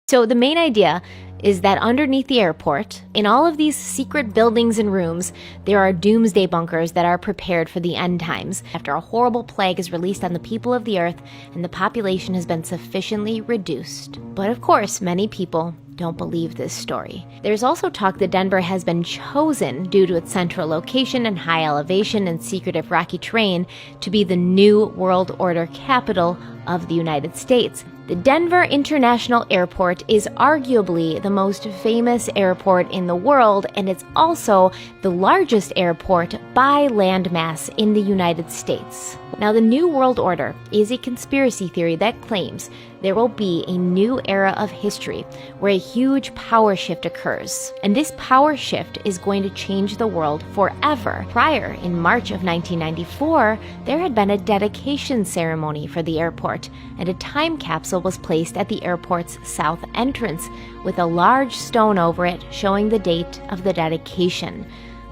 So the main idea is that underneath the airport, in all of these secret buildings and rooms, there are doomsday bunkers that are prepared for the end times after a horrible plague is released on the people of the earth and the population has been sufficiently reduced. But of course, many people don't believe this story. There's also talk that Denver has been chosen due to its central location and high elevation and secretive rocky terrain to be the new world order capital of the United States. The Denver International Airport is arguably the most famous airport in the world, and it's also the largest airport by landmass in the United States. Now, the New World Order is a conspiracy theory that claims there will be a new era of history where a huge power shift occurs. And this power shift is going to change the world forever. Prior, in March of 1994, there had been a dedication ceremony for the airport, and a time capsule was placed at the airport's south entrance with a large stone over it showing the date of the dedication.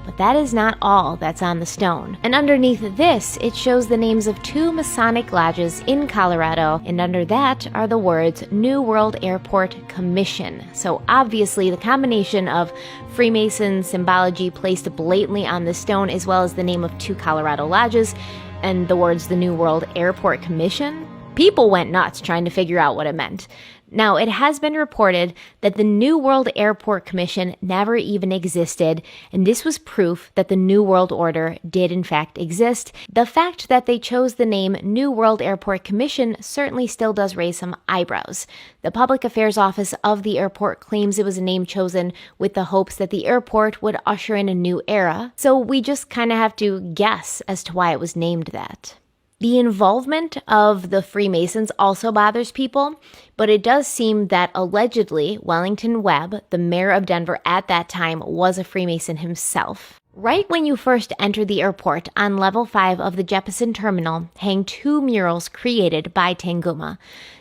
But that is not all that's on the stone. And underneath this, it shows the names of 2 Masonic lodges in Colorado, and under that are the words New World Airport Commission. So obviously the combination of Freemason symbology placed blatantly on the stone, as well as the name of 2 Colorado lodges, and the words the New World Airport Commission, people went nuts trying to figure out what it meant. Now, it has been reported that the New World Airport Commission never even existed, and this was proof that the New World Order did in fact exist. The fact that they chose the name New World Airport Commission certainly still does raise some eyebrows. The Public Affairs Office of the airport claims it was a name chosen with the hopes that the airport would usher in a new era, so we just kind of have to guess as to why it was named that. The involvement of the Freemasons also bothers people, but it does seem that allegedly Wellington Webb, the mayor of Denver at that time, was a Freemason himself. Right when you first enter the airport, on level 5 of the Jeppesen terminal, hang 2 murals created by Tanguma.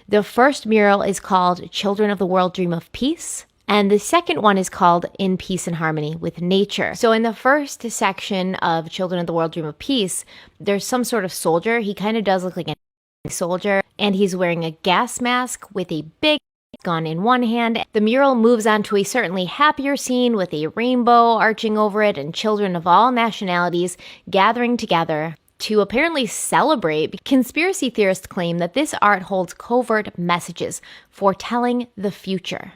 The first mural is called Children of the World Dream of Peace, and the second one is called In Peace and Harmony with Nature. So in the first section of Children of the World Dream of Peace, there's some sort of soldier. He kind of does look like a soldier, and he's wearing a gas mask with a big gun in one hand. The mural moves on to a certainly happier scene with a rainbow arching over it and children of all nationalities gathering together to apparently celebrate. Conspiracy theorists claim that this art holds covert messages foretelling the future.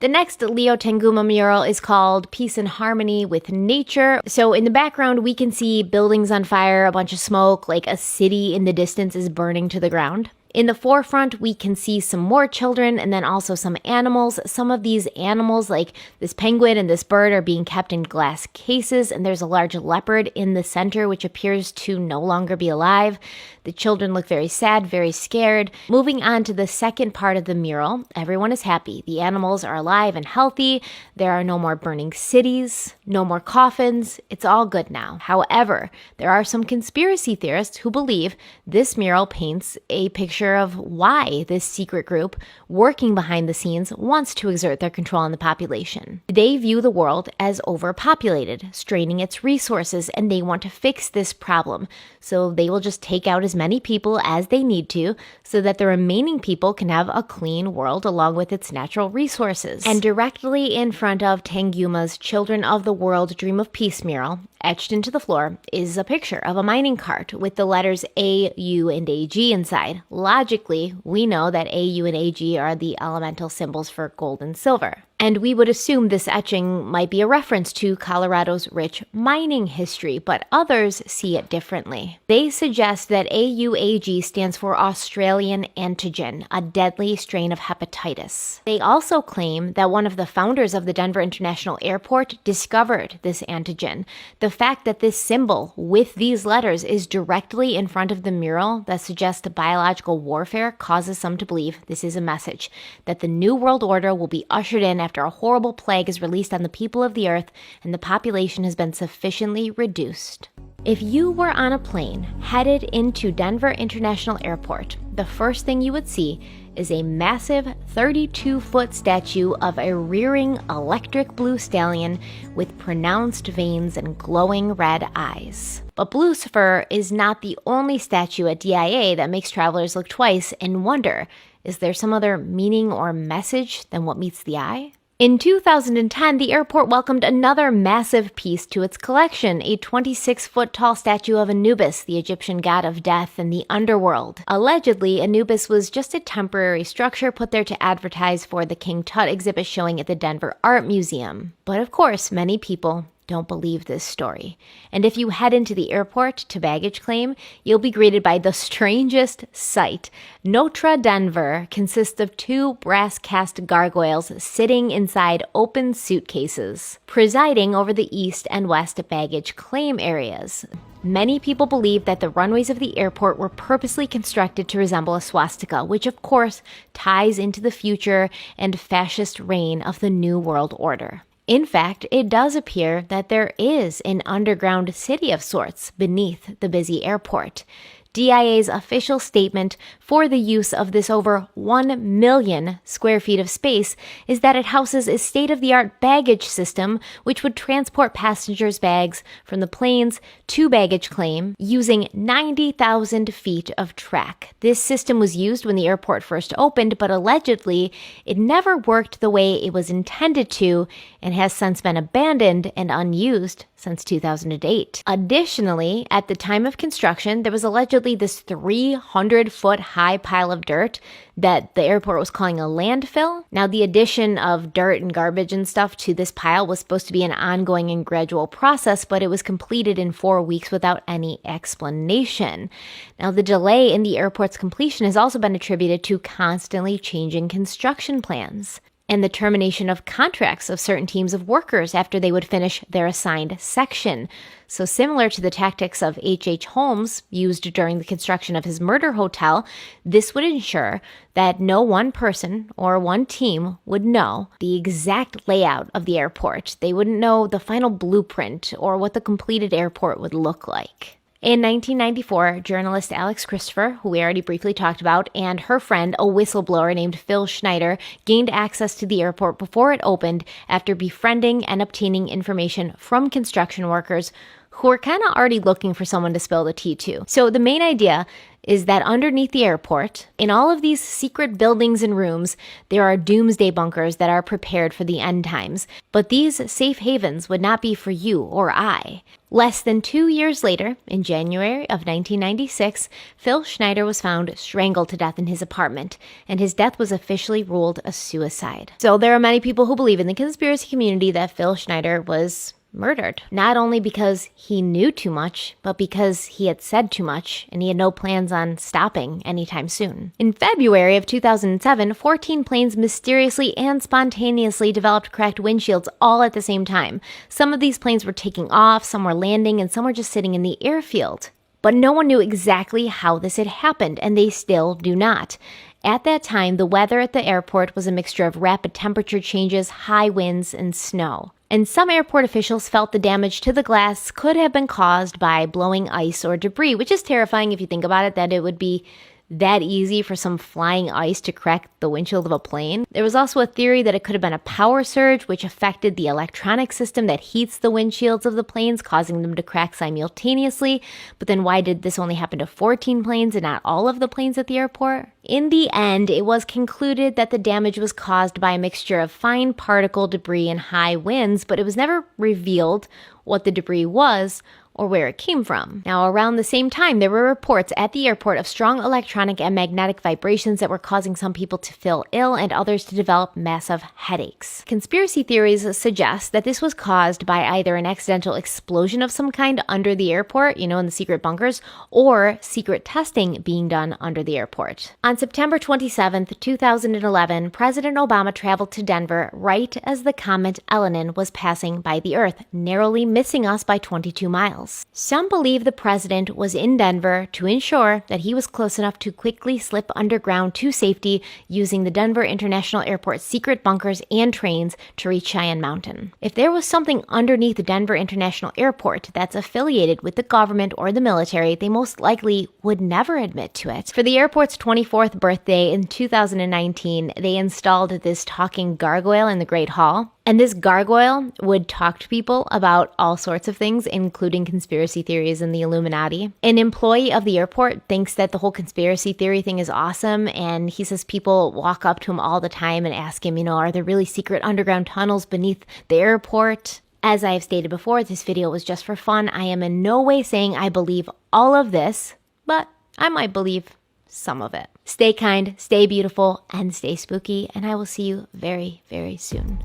The next Leo Tanguma mural is called Peace and Harmony with Nature. So in the background, we can see buildings on fire, a bunch of smoke, like a city in the distance is burning to the ground. In the forefront, we can see some more children and then also some animals. Some of these animals, like this penguin and this bird, are being kept in glass cases, and there's a large leopard in the center, which appears to no longer be alive. The children look very sad, very scared. Moving on to the second part of the mural, everyone is happy. The animals are alive and healthy. There are no more burning cities, no more coffins. It's all good now. However, there are some conspiracy theorists who believe this mural paints a picture of why this secret group working behind the scenes wants to exert their control on the population. They view the world as overpopulated, straining its resources, and they want to fix this problem. So they will just take out as many people as they need to so that the remaining people can have a clean world along with its natural resources. And directly in front of Tanguma's Children of the World Dream of Peace mural, etched into the floor, is a picture of a mining cart with the letters A, U, and AG inside. Logically, we know that A, U, and AG are the elemental symbols for gold and silver. And we would assume this etching might be a reference to Colorado's rich mining history, but others see it differently. They suggest that AUAG stands for Australian antigen, a deadly strain of hepatitis. They also claim that one of the founders of the Denver International Airport discovered this antigen. The fact that this symbol with these letters is directly in front of the mural that suggests biological warfare causes some to believe this is a message, that the New World Order will be ushered in after a horrible plague is released on the people of the earth and the population has been sufficiently reduced. If you were on a plane headed into Denver International Airport, the first thing you would see is a massive 32-foot statue of a rearing electric blue stallion with pronounced veins and glowing red eyes. But Blucifer is not the only statue at DIA that makes travelers look twice and wonder, Is there some other meaning or message than what meets the eye? In 2010, the airport welcomed another massive piece to its collection, a 26-foot-tall statue of Anubis, the Egyptian god of death and the underworld. Allegedly, Anubis was just a temporary structure put there to advertise for the King Tut exhibit showing at the Denver Art Museum. But of course, many people don't believe this story. And if you head into the airport to baggage claim, you'll be greeted by the strangest sight. Notre Denver consists of two brass cast gargoyles sitting inside open suitcases, presiding over the east and west baggage claim areas. Many people believe that the runways of the airport were purposely constructed to resemble a swastika, which of course ties into the future and fascist reign of the New World Order. In fact, it does appear that there is an underground city of sorts beneath the busy airport. DIA's official statement for the use of this over 1 million square feet of space is that it houses a state-of-the-art baggage system which would transport passengers' bags from the planes to baggage claim using 90,000 feet of track. This system was used when the airport first opened, but allegedly it never worked the way it was intended to and has since been abandoned and unused since 2008. Additionally, at the time of construction, there was allegedly this 300-foot high pile of dirt that the airport was calling a landfill. Now, the addition of dirt and garbage and stuff to this pile was supposed to be an ongoing and gradual process, but it was completed in 4 weeks without any explanation. Now, the delay in the airport's completion has also been attributed to constantly changing construction plans and the termination of contracts of certain teams of workers after they would finish their assigned section. So similar to the tactics of H.H. Holmes used during the construction of his murder hotel, this would ensure that no one person or one team would know the exact layout of the airport. They wouldn't know the final blueprint or what the completed airport would look like. In 1994, journalist Alex Christopher, who we already briefly talked about, and her friend, a whistleblower named Phil Schneider, gained access to the airport before it opened after befriending and obtaining information from construction workers who were kind of already looking for someone to spill the tea to. So the main idea is that underneath the airport, in all of these secret buildings and rooms, there are doomsday bunkers that are prepared for the end times. But these safe havens would not be for you or I. Less than 2 years later, in January of 1996, Phil Schneider was found strangled to death in his apartment, and his death was officially ruled a suicide. So there are many people who believe in the conspiracy community that Phil Schneider was murdered, not only because he knew too much, but because he had said too much and he had no plans on stopping anytime soon. In February of 2007, 14 planes mysteriously and spontaneously developed cracked windshields all at the same time. Some of these planes were taking off, some were landing, and some were just sitting in the airfield. But no one knew exactly how this had happened, and they still do not. At that time, the weather at the airport was a mixture of rapid temperature changes, high winds, and snow. And some airport officials felt the damage to the glass could have been caused by blowing ice or debris, which is terrifying if you think about it, that it would be that easy for some flying ice to crack the windshield of a plane. There was also a theory that it could have been a power surge, which affected the electronic system that heats the windshields of the planes, causing them to crack simultaneously. But then why did this only happen to 14 planes and not all of the planes at the airport? In the end, it was concluded that the damage was caused by a mixture of fine particle debris and high winds, but it was never revealed what the debris was or where it came from. Now, around the same time, there were reports at the airport of strong electronic and magnetic vibrations that were causing some people to feel ill and others to develop massive headaches. Conspiracy theories suggest that this was caused by either an accidental explosion of some kind under the airport, in the secret bunkers, or secret testing being done under the airport. On September 27th, 2011, President Obama traveled to Denver right as the comet Elenin was passing by the Earth, narrowly missing us by 22 miles. Some believe the president was in Denver to ensure that he was close enough to quickly slip underground to safety using the Denver International Airport's secret bunkers and trains to reach Cheyenne Mountain. If there was something underneath the Denver International Airport that's affiliated with the government or the military, they most likely would never admit to it. For the airport's 24th birthday in 2019, they installed this talking gargoyle in the Great Hall. And this gargoyle would talk to people about all sorts of things, including conspiracy theories and the Illuminati. An employee of the airport thinks that the whole conspiracy theory thing is awesome, and he says people walk up to him all the time and ask him, are there really secret underground tunnels beneath the airport? As I have stated before, this video was just for fun. I am in no way saying I believe all of this, but I might believe some of it. Stay kind, stay beautiful, and stay spooky, and I will see you very, very soon.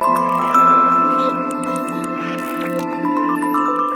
Bye.